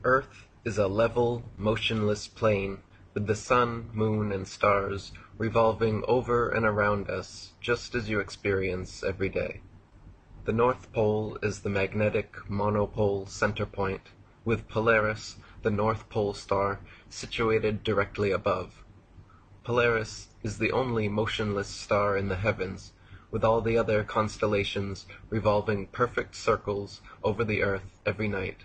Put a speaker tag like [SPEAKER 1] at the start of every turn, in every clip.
[SPEAKER 1] Earth is a level, motionless plain, with the sun, moon, and stars revolving over and around us just as you experience every day. The North Pole is the magnetic monopole center point, with Polaris, the North Pole star, situated directly above. Polaris is the only motionless star in the heavens, with all the other constellations revolving perfect circles over the earth every night.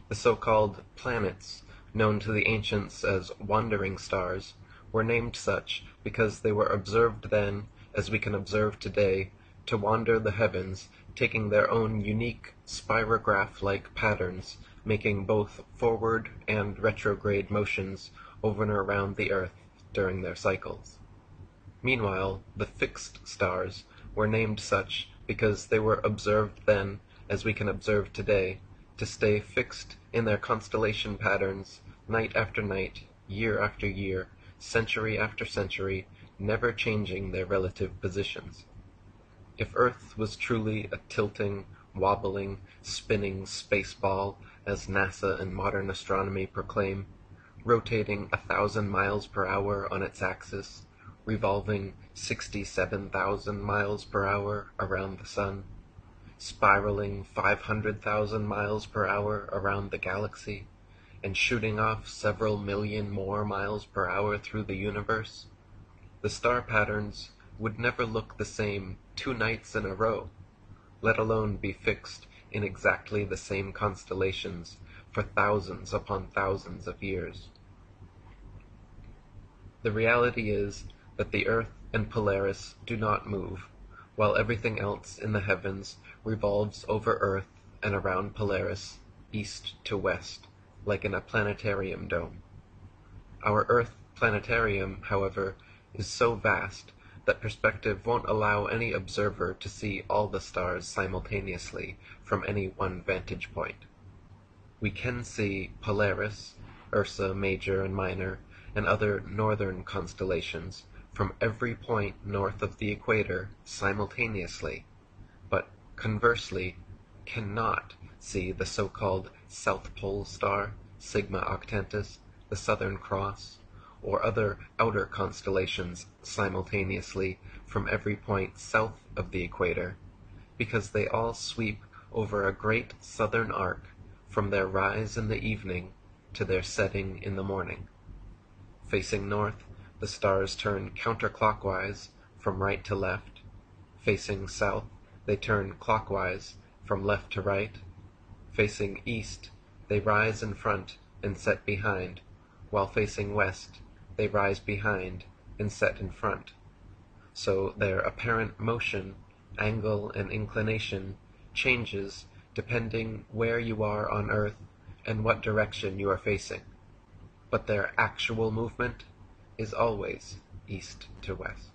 [SPEAKER 1] The so-called planets, known to the ancients as wandering stars, were named such because they were observed then, as we can observe today, to wander the heavens, taking their own unique spirograph-like patterns, making both forward and retrograde motions over and around the earth during their cycles. Meanwhile, the fixed stars were named such because they were observed then, as we can observe today, to stay fixed in their constellation patterns night after night, year after year, century after century, never changing their relative positions. If Earth was truly a tilting, wobbling, spinning space ball, as NASA and modern astronomy proclaim, rotating 1,000 miles per hour on its axis, revolving 67,000 miles per hour around the sun, spiraling 500,000 miles per hour around the galaxy, and shooting off several million more miles per hour through the universe, the star patterns would never look the same 2 nights in a row, let alone be fixed in exactly the same constellations for thousands upon thousands of years. The reality is that the Earth and Polaris do not move, while everything else in the heavens revolves over Earth and around Polaris, east to west, like in a planetarium dome. Our Earth planetarium, however, is so vast that perspective won't allow any observer to see all the stars simultaneously from any one vantage point. We can see Polaris, Ursa Major and Minor, and other northern constellations from every point north of the equator simultaneously, but conversely cannot see the so-called South Pole star, Sigma Octantis, the Southern Cross, or other outer constellations simultaneously from every point south of the equator, because they all sweep over a great southern arc from their rise in the evening to their setting in the morning. Facing north, the stars turn counterclockwise from right to left. Facing south, they turn clockwise from left to right. Facing east, they rise in front and set behind, while facing west, they rise behind and set in front. So their apparent motion, angle, and inclination changes depending where you are on Earth and what direction you are facing. But their actual movement is always east to west.